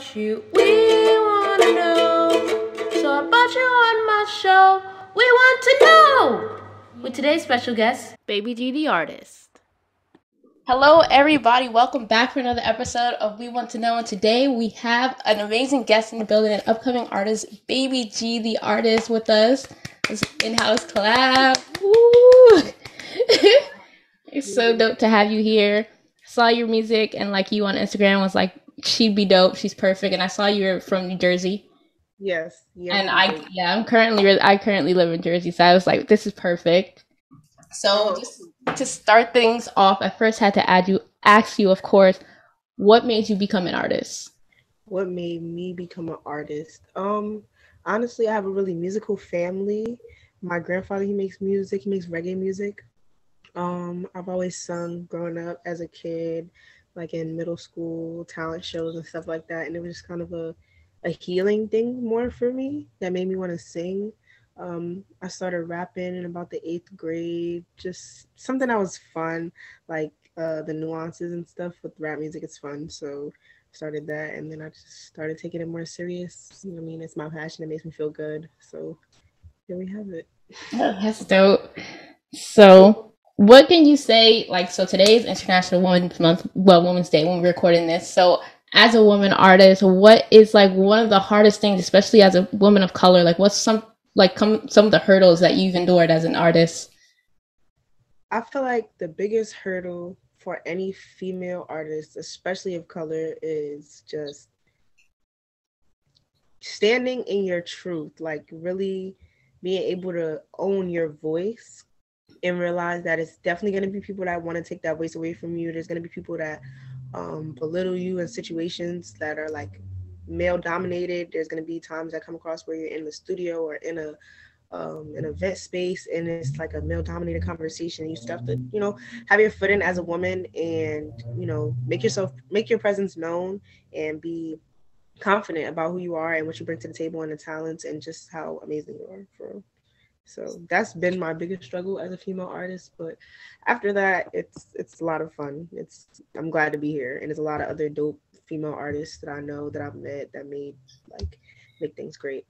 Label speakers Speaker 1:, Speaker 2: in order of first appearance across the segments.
Speaker 1: about you. We want to know. So I brought you on my show. We want to know. With today's special guest, BabyG The Artist. Hello, everybody. Welcome back for another episode of We Want to Know. And today we have an amazing guest in the building, an upcoming artist, BabyG The Artist, with us. It's in-house collab. Woo! It's so dope to have you here. Saw your music and like you on Instagram was like, she'd be dope. She's perfect. And I saw you're from New Jersey.
Speaker 2: Yes.
Speaker 1: And I currently live in Jersey. So I was like, this is perfect. So just to start things off, I first had to ask you, of course, what made you become an artist?
Speaker 2: What made me become an artist? Honestly, I have a really musical family. My grandfather, he makes music. He makes reggae music. I've always sung growing up as a kid, like in middle school, talent shows and stuff like that. And it was just kind of a healing thing more for me that made me want to sing. I started rapping in about the 8th grade, just something that was fun, like the nuances and stuff with rap music. It's fun. So started that, and then I just started taking it more serious. I mean, it's my passion. It makes me feel good. So here we have it.
Speaker 1: Oh, that's dope. So what can you say, like, so today is International Women's Month, well, Women's Day when we're recording this. So as a woman artist, what is like one of the hardest things, especially as a woman of color, like what's some of the hurdles that you've endured as an artist?
Speaker 2: I feel like the biggest hurdle for any female artist, especially of color, is just standing in your truth, like really being able to own your voice and realize that it's definitely going to be people that want to take that voice away from you. There's going to be people that belittle you in situations that are like male dominated. There's going to be times that come across where you're in the studio or in an event space and it's like a male dominated conversation. You still have to, have your foot in as a woman and, make your presence known and be confident about who you are and what you bring to the table and the talents and just how amazing you are for real. So that's been my biggest struggle as a female artist. But after that, it's a lot of fun. I'm glad to be here, and there's a lot of other dope female artists that I know that I've met that make things great.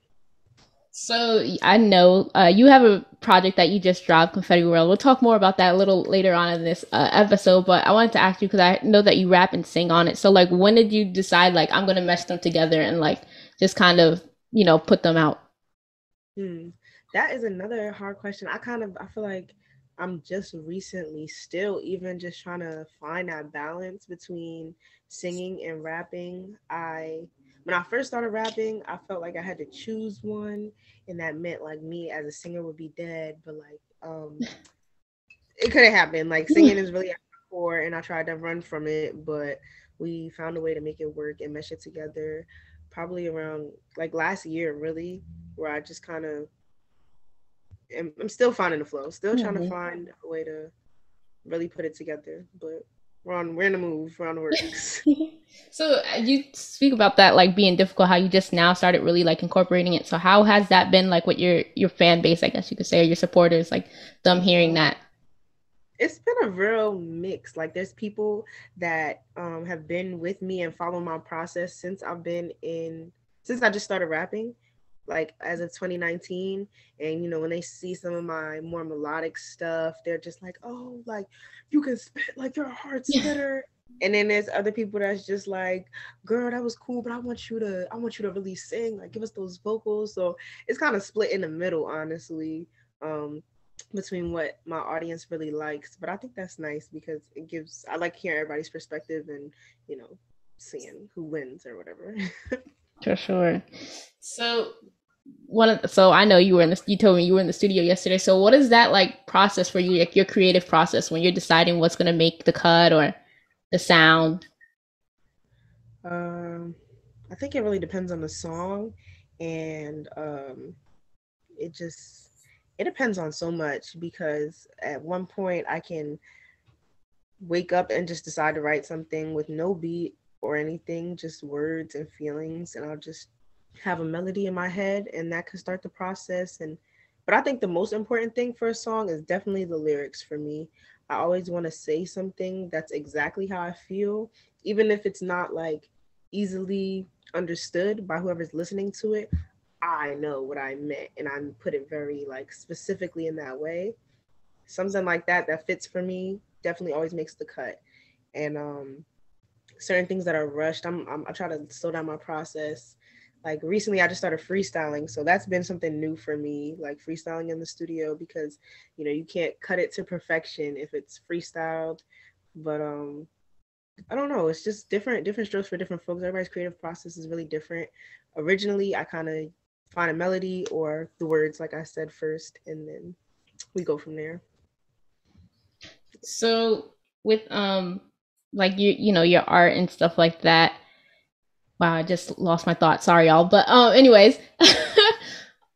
Speaker 1: So I know you have a project that you just dropped, Confetti World. We'll talk more about that a little later on in this episode. But I wanted to ask you because I know that you rap and sing on it. So like, when did you decide like I'm gonna mesh them together and like just kind of put them out?
Speaker 2: That is another hard question. I feel like I'm just recently still even just trying to find that balance between singing and rapping. When I first started rapping, I felt like I had to choose one, and that meant like me as a singer would be dead. But like, it couldn't happen. Like singing is really at my core, and I tried to run from it, but we found a way to make it work and mesh it together. Probably around like last year, really, where I just kind of I'm still finding the flow, still trying to find a way to really put it together. But we're in the move, we're on the works.
Speaker 1: So you speak about that like being difficult, how you just now started really like incorporating it. So how has that been like with your fan base, I guess you could say, or your supporters, like them hearing that?
Speaker 2: It's been a real mix. Like there's people that have been with me and follow my process since I just started rapping, like as of 2019. And when they see some of my more melodic stuff, they're just like, oh, like you can spit, like you're a hard spitter. And then there's other people that's just like, girl, that was cool, but I want you to really sing, like give us those vocals. So it's kind of split in the middle, honestly, between what my audience really likes. But I think that's nice because I like hearing everybody's perspective and, seeing who wins or whatever.
Speaker 1: For sure. So so I know you told me you were in the studio yesterday. So what is that like process for you, like your creative process when you're deciding what's gonna make the cut or the sound?
Speaker 2: um, I think it really depends on the song, and it just it depends on so much because at one point I can wake up and just decide to write something with no beat or anything, just words and feelings, and I'll just have a melody in my head, and that could start the process. And but I think the most important thing for a song is definitely the lyrics for me. I always want to say something that's exactly how I feel, even if it's not like easily understood by whoever's listening to it, I know what I meant, and I put it very like specifically in that way. Something like that fits for me definitely always makes the cut. And certain things that are rushed, I try to slow down my process. Like recently, I just started freestyling, so that's been something new for me. Like freestyling in the studio, because you can't cut it to perfection if it's freestyled. But I don't know. It's just different strokes for different folks. Everybody's creative process is really different. Originally, I kind of find a melody or the words, like I said first, and then we go from there.
Speaker 1: So with like your art and stuff like that. Wow, I just lost my thought. Sorry, y'all. But anyways.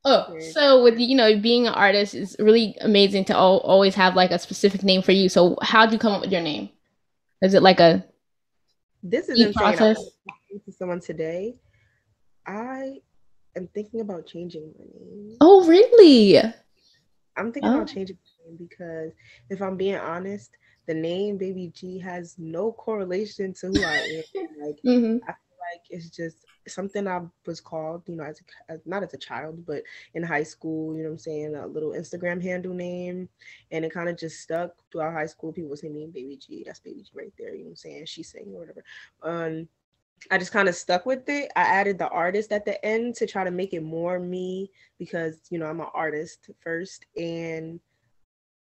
Speaker 1: Oh, so with being an artist is really amazing to always have like a specific name for you. So how'd you come up with your name? Is it like a
Speaker 2: this is insane process? To someone today, I am thinking about changing my name.
Speaker 1: Oh, really?
Speaker 2: I'm thinking about changing my name because if I'm being honest, the name BabyG has no correlation to who I am. Like I feel like it's just something I was called, not as a child, but in high school, what I'm saying, a little Instagram handle name, and it kind of just stuck throughout high school. People would say me BabyG, that's BabyG right there, what I'm saying, she's saying or whatever. I just kind of stuck with it. I added the artist at the end to try to make it more me because, I'm an artist first, and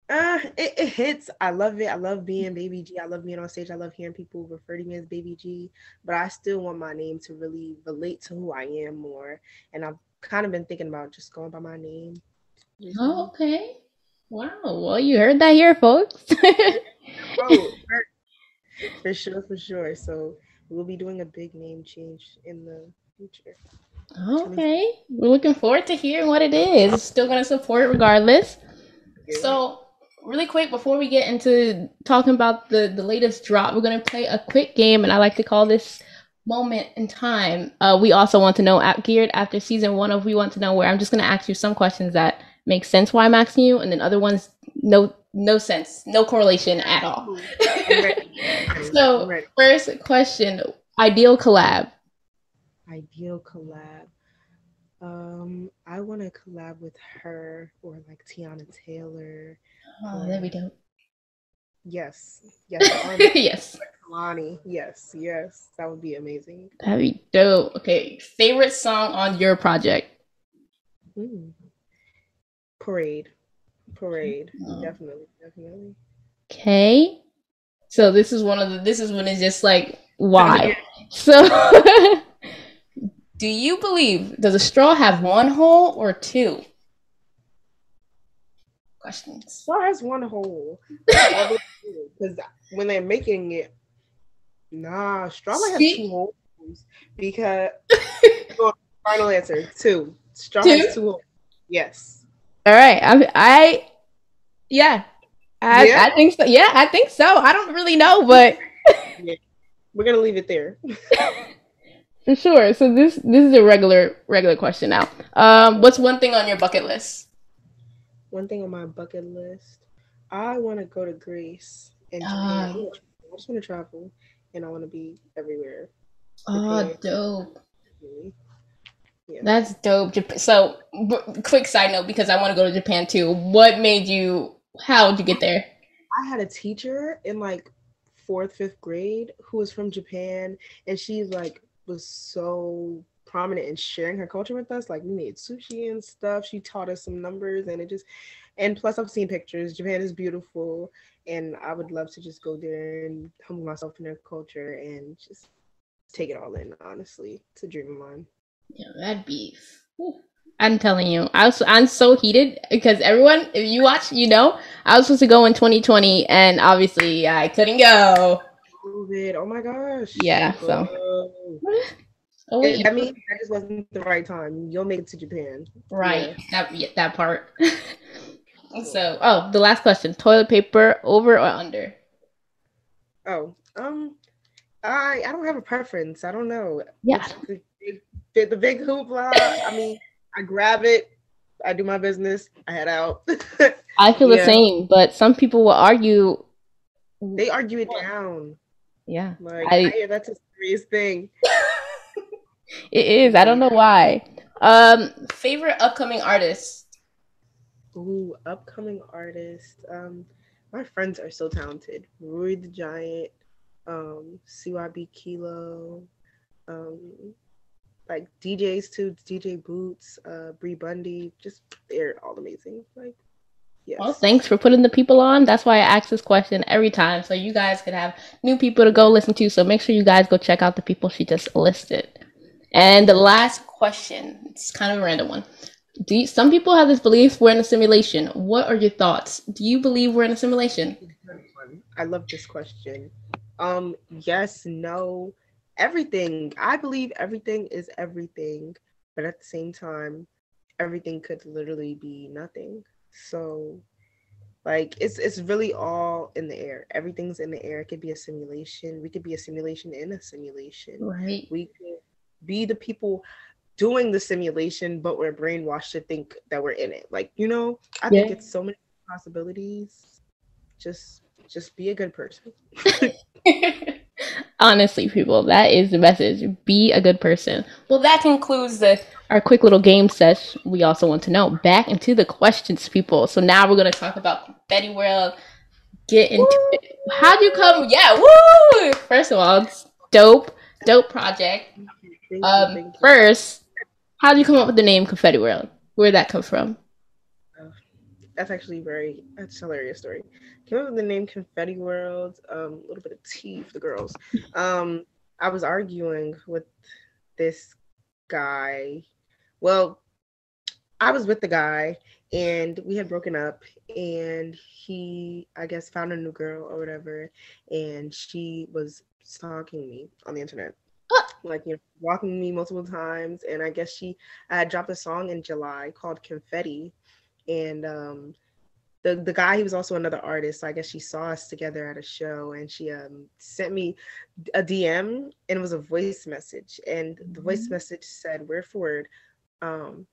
Speaker 2: it hits. I love it. I love being BabyG. I love being on stage. I love hearing people refer to me as BabyG, but I still want my name to really relate to who I am more. And I've kind of been thinking about just going by my name recently.
Speaker 1: Oh, okay. Wow. Well, you heard that here, folks.
Speaker 2: Oh, for sure. So we'll be doing a big name change in the future.
Speaker 1: Okay. We're looking forward to hearing what it is. Still going to support regardless. Yeah. So really quick, before we get into talking about the latest drop, we're going to play a quick game, and I like to call this moment in time. We also want to know, geared after season 1 of We Want to Know, where I'm just going to ask you some questions that make sense why I'm asking you, and then other ones, no sense, no correlation at all. So first question, ideal collab.
Speaker 2: Ideal collab. I want to collab with her or like Tiana Taylor.
Speaker 1: Oh, there we go.
Speaker 2: Yes.
Speaker 1: Yes.
Speaker 2: Kalani. Yes. That would be amazing.
Speaker 1: That'd be dope. Okay. Favorite song on your project?
Speaker 2: Parade. Oh. Definitely.
Speaker 1: Okay. So this is when it's just like, why? So do you believe, does a straw have one hole or two? Questions.
Speaker 2: Straw has one hole. Because when they're making it, straw might have 2 holes. Because final answer, 2. Straw has 2 holes. Yes.
Speaker 1: All right. I think so. Yeah, I think so. I don't really know, but
Speaker 2: yeah. We're gonna leave it there.
Speaker 1: For sure. So this is a regular question now. What's one thing on your bucket list?
Speaker 2: One thing on my bucket list, I want to go to Greece and Japan. I just want to travel, and I want to be everywhere.
Speaker 1: Oh, dope. Yeah. That's dope. So, quick side note, because I want to go to Japan too. How did you get there?
Speaker 2: I had a teacher in like 4th, 5th grade who was from Japan, and she was so prominent in sharing her culture with us. Like we made sushi and stuff. She taught us some numbers, and plus I've seen pictures. Japan is beautiful, and I would love to just go there and humble myself in their culture and just take it all in. Honestly, it's a dream of mine.
Speaker 1: Yeah, that'd be. I'm telling you, I'm so heated because everyone, if you watch, I was supposed to go in 2020, and obviously I couldn't go.
Speaker 2: COVID. Oh my gosh.
Speaker 1: Yeah. So.
Speaker 2: I mean, that just wasn't the right time. You'll make it to Japan.
Speaker 1: Right. Yeah. That part. So, the last question: toilet paper, over or under?
Speaker 2: Oh, I don't have a preference. I don't know.
Speaker 1: Yeah.
Speaker 2: The big hoopla. I mean, I grab it, I do my business, I head out.
Speaker 1: I feel the same, but some people will argue.
Speaker 2: They argue it down.
Speaker 1: Yeah.
Speaker 2: I hear that's a serious thing.
Speaker 1: It is. I don't know why. Favorite upcoming artist?
Speaker 2: Ooh, upcoming artists. My friends are so talented. Rory the Giant, CYB Kilo, um, like DJs too, DJ Boots, Bree Bundy. Just they're all amazing. Like,
Speaker 1: Well,
Speaker 2: yes.
Speaker 1: thanks for putting the people on. That's why I ask this question every time, so you guys could have new people to go listen to. So make sure you guys go check out the people she just listed. And the last question, it's kind of a random one. Some people have this belief we're in a simulation. What are your thoughts? Do you believe we're in a simulation?
Speaker 2: I love this question. Yes, no, everything. I believe everything is everything, but at the same time, everything could literally be nothing. So like it's really all in the air. Everything's in the air. It could be a simulation. We could be a simulation in a simulation.
Speaker 1: Right.
Speaker 2: We could be the people doing the simulation, but we're brainwashed to think that we're in it. Like, I think
Speaker 1: Yeah.
Speaker 2: it's so many possibilities. Just be a good person.
Speaker 1: Honestly, people, that is the message. Be a good person. Well, that concludes our quick little game sesh. We also want to know back into the questions, people. So now we're going to talk about Confetti World. Get into
Speaker 2: Woo!
Speaker 1: it. How'd you come? Yeah, woo! First of all, it's dope project.
Speaker 2: Thank you.
Speaker 1: First, how'd you come up with the name Confetti World? Where'd that come from?
Speaker 2: That's actually that's a hilarious story. Came up with the name Confetti World. A little bit of tea for the girls. Um, I was arguing with this guy. Well, I was with the guy and we had broken up and he I guess found a new girl or whatever and she was stalking me on the internet. Like, walking me multiple times and I had dropped a song in July called Confetti and the guy, he was also another artist. So I guess she saw us together at a show and she sent me a DM and it was a voice message. And the voice message said word for word, um,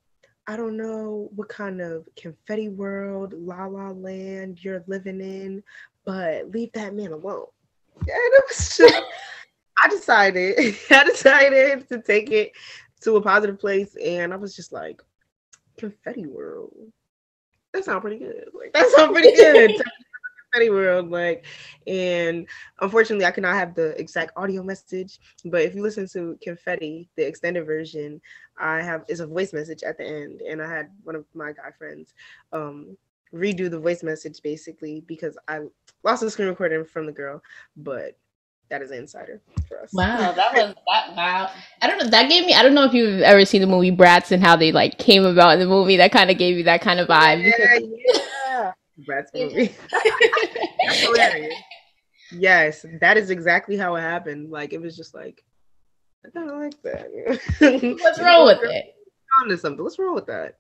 Speaker 2: I don't know what kind of confetti world, la la land you're living in, but leave that man alone. And it was just, I decided, I decided to take it to a positive place, and I was just like, confetti world. That sounds pretty good. Like that sounds pretty good. Confetti world, like, and unfortunately, I cannot have the exact audio message. But if you listen to Confetti, the extended version, I have is a voice message at the end, and I had one of my guy friends redo the voice message basically because I lost the screen recording from the girl, but that is an insider for us.
Speaker 1: Wow, that was that. Wow, I don't know. That gave me. I don't know if you've ever seen the movie Bratz and how they like came about in the movie. That kind of gave me that kind of vibe.
Speaker 2: Yeah. Bratz movie. That's hilarious. Yes, that is exactly how it happened. Like it was just like I kind of like that.
Speaker 1: What's
Speaker 2: You
Speaker 1: wrong
Speaker 2: know,
Speaker 1: with
Speaker 2: girl,
Speaker 1: it?
Speaker 2: on to something. What's wrong with that?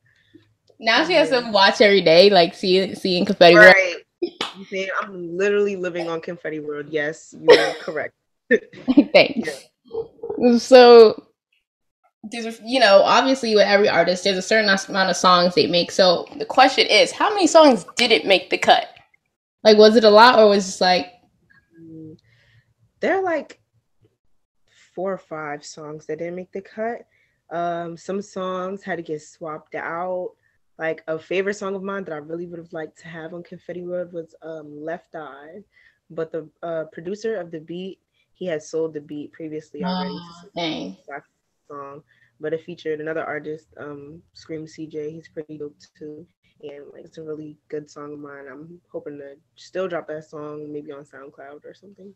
Speaker 1: Now she has
Speaker 2: Yeah.
Speaker 1: to watch every day, like seeing Confetti World.
Speaker 2: Right. You saying I'm literally living on Confetti World. Yes, you are correct. Yeah.
Speaker 1: Thanks. So obviously with every artist, there's a certain amount of songs they make. So the question is, how many songs didn't make the cut? Like, was it a lot, or was it just like,
Speaker 2: They're like 4 or 5 songs that didn't make the cut. Some songs had to get swapped out. Like a favorite song of mine that I really would have liked to have on Confetti World was Left Eye, but the producer of the beat, he had sold the beat previously already to
Speaker 1: oh, dang.
Speaker 2: some song, but it featured another artist, Scream CJ. He's pretty dope too, and like it's a really good song of mine. I'm hoping to still drop that song maybe on SoundCloud or something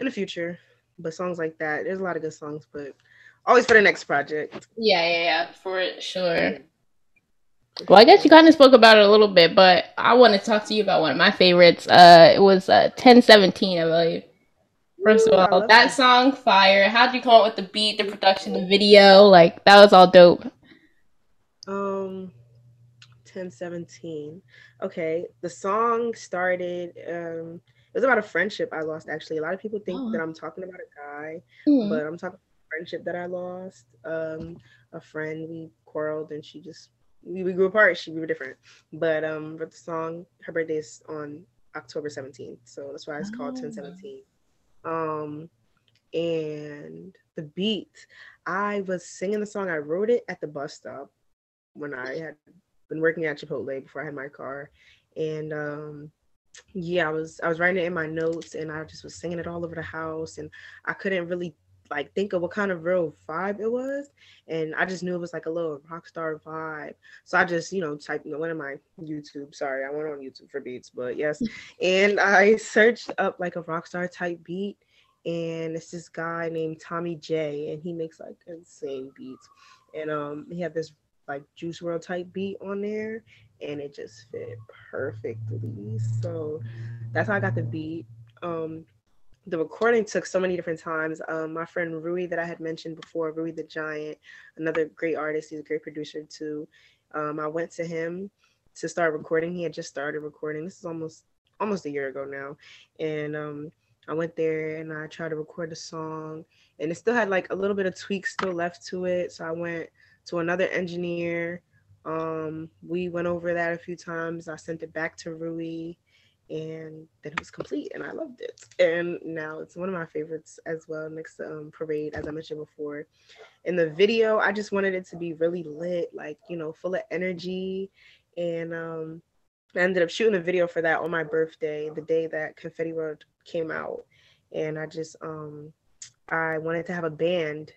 Speaker 2: in the future. But songs like that, there's a lot of good songs, but always for the next project.
Speaker 1: Yeah, for sure.
Speaker 2: Yeah, for
Speaker 1: Well, I guess you
Speaker 2: sure.
Speaker 1: kind of spoke about it a little bit, but I want to talk to you about one of my favorites. It was 1017, I believe. First of
Speaker 2: Woo, I
Speaker 1: all,
Speaker 2: love
Speaker 1: that
Speaker 2: that.
Speaker 1: song, fire. How'd you come up with the beat, the production, the video? Like, that was all dope.
Speaker 2: Um, 1017. Okay, the song started. It was about a friendship I lost. Actually, a lot of people think that
Speaker 1: Oh.
Speaker 2: I'm talking about a guy,
Speaker 1: Hmm.
Speaker 2: but I'm talking about a friendship that I lost. A friend, we quarreled, and she just we grew apart. We were different, but the song, her birthday is on October 17th, so that's why it's called
Speaker 1: Oh.
Speaker 2: 1017. Um, and the beat. I was singing the song. I wrote it at the bus stop when I had been working at Chipotle before I had my car, and yeah, I was writing it in my notes, and I just was singing it all over the house, and I couldn't really like think of what kind of real vibe it was, and I just knew it was like a little rock star vibe. So I just typed one of my YouTube. Sorry, I went on YouTube for beats, but yes, and I searched up like a rock star type beat, and it's this guy named Tommy J, and he makes like insane beats, and he had this like Juice World type beat on there, and it just fit perfectly. So that's how I got the beat. Um, the recording took so many different times. My friend Rui that I had mentioned before, Rui the Giant, another great artist. He's a great producer too. I went to him to start recording. He had just started recording. This is almost a year ago now, and I went there and I tried to record the song, and it still had like a little bit of tweaks still left to it. So I went to another engineer. We went over that a few times. I sent it back to Rui, and then it was complete, and I loved it. And now it's one of my favorites as well, next to Parade, as I mentioned before. In the video, I just wanted it to be really lit, like full of energy, and I ended up shooting a video for that on my birthday, the day that Confetti World came out, and I wanted to have a band.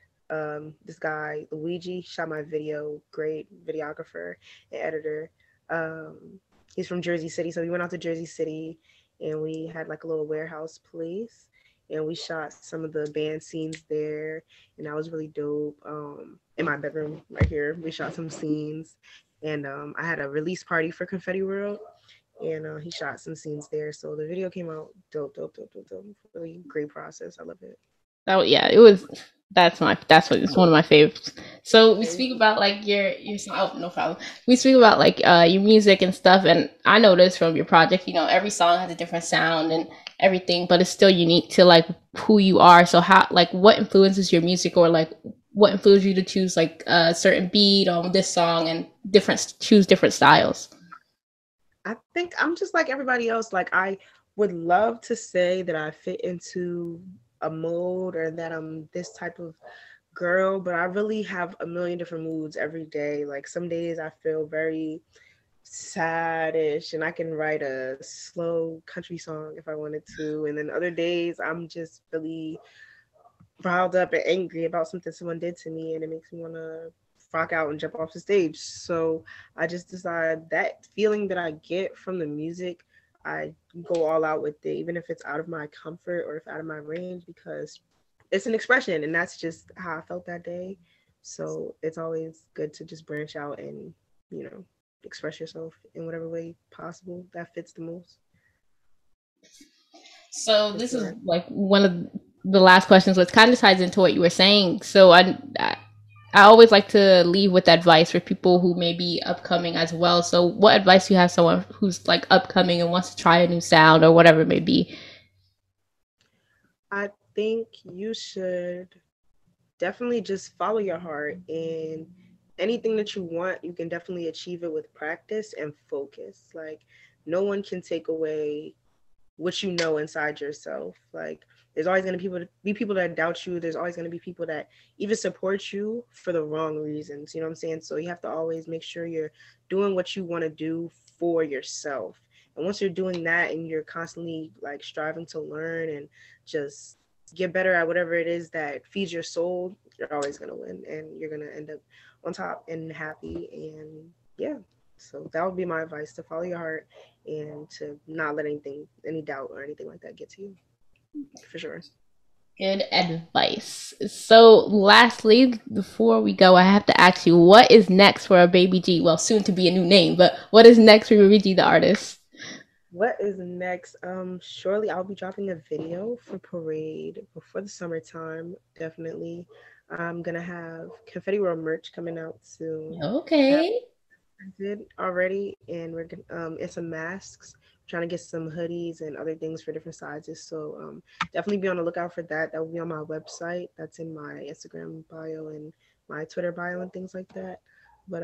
Speaker 2: This guy Luigi shot my video, great videographer and editor. He's from Jersey City, so we went out to Jersey City, and we had like a little warehouse place, and we shot some of the band scenes there, and that was really dope. In my bedroom right here, we shot some scenes, and I had a release party for Confetti World, and he shot some scenes there. So the video came out dope, dope, dope, dope, dope. Really great process. I love it.
Speaker 1: Oh yeah, it was. That's what it's one of my favorites. So we speak about like your song. Oh, no problem. We speak about like your music and stuff, and I noticed from your project, every song has a different sound and everything, but it's still unique to like who you are. So how like what influences your music, or like what influenced you to choose like a certain beat on this song and choose different styles?
Speaker 2: I think I'm just like everybody else. Like I would love to say that I fit into a mold or that I'm this type of girl, but I really have a million different moods every day. Like some days I feel very sadish and I can write a slow country song if I wanted to. And then other days I'm just really riled up and angry about something someone did to me, and it makes me want to rock out and jump off the stage. So I just decide that feeling that I get from the music, I go all out with it, even if it's out of my comfort or if out of my range, because it's an expression, and that's just how I felt that day. So it's always good to just branch out and you know express yourself in whatever way possible that fits the most.
Speaker 1: So
Speaker 2: For
Speaker 1: this is
Speaker 2: sure.
Speaker 1: like one of the last questions, which kind of ties into what you were saying. So I always like to leave with advice for people who may be upcoming as well. So what advice do you have someone who's like upcoming and wants to try a new sound or whatever it may be?
Speaker 2: I think you should definitely just follow your heart, and anything that you want you can definitely achieve it with practice and focus. Like no one can take away what you know inside yourself. Like there's always going to be people that doubt you. There's always going to be people that even support you for the wrong reasons. You know what I'm saying? So you have to always make sure you're doing what you want to do for yourself. And once you're doing that and you're constantly like striving to learn and just get better at whatever it is that feeds your soul, you're always going to win, and you're going to end up on top and happy. And yeah, so that would be my advice: to follow your heart and to not let any doubt or anything like that get to you, for sure.
Speaker 1: Good advice. So lastly, before we go, I have to ask you, what is next for a Baby G? Well, soon to be a new name, but what is next for Baby G the artist?
Speaker 2: What is next? Shortly I'll be dropping a video for Parade before the summertime. Definitely. I'm gonna have Confetti World merch coming out soon. I have
Speaker 1: Okay.
Speaker 2: printed already, and we're gonna and some masks. Trying to get some hoodies and other things for different sizes. So definitely be on the lookout for that. That will be on my website. That's in my Instagram bio and my Twitter bio and things like that. But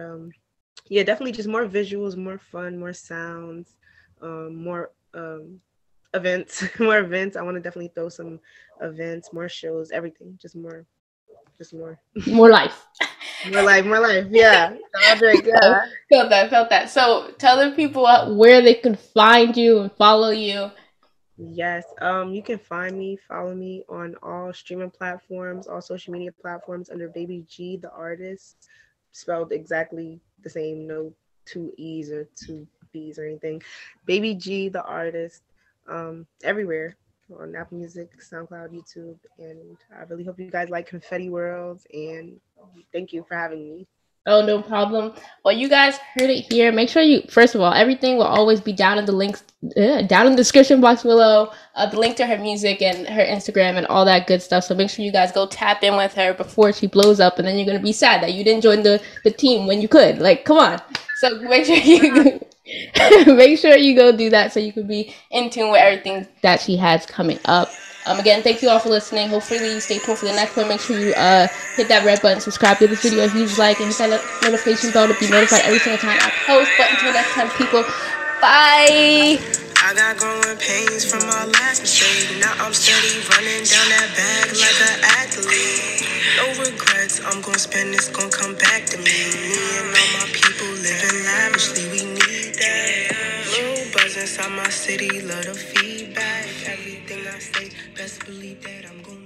Speaker 2: yeah, definitely just more visuals, more fun, more sounds, more events, more events. I want to definitely throw some events, more shows, everything, just more.
Speaker 1: More life.
Speaker 2: More life. Yeah. Yeah.
Speaker 1: Felt that. So tell the people where they can find you and follow you.
Speaker 2: Yes. You can follow me on all streaming platforms, all social media platforms under BabyG The Artist, spelled exactly the same, no two E's or two B's or anything. BabyG The Artist, everywhere on Apple Music, SoundCloud, YouTube, and I really hope you guys like Confetti World, and thank you for having me.
Speaker 1: Oh, no problem. Well, you guys heard it here. Make sure you, first of all, everything will always be down in the links, down in the description box below. The link to her music and her Instagram and all that good stuff. So make sure you guys go tap in with her before she blows up, and then you're gonna be sad that you didn't join the team when you could. Like, come on. So make sure you make sure you go do that so you can be in tune with everything that she has coming up. Again, thank you all for listening. Hopefully you stay tuned for the next one. Make sure you hit that red button, subscribe, give this video a huge like, and hit that notification bell to be notified every single time I post. But until next time, people, bye!
Speaker 3: I got growing pains from my last mistake. Now I'm steady running down that bag like an athlete. No regrets, I'm gonna spend this, gonna come back to me. Me and all my people living lavishly, we need that. Little buzz inside my city, love the feedback. Everything I say, best believe that I'm gonna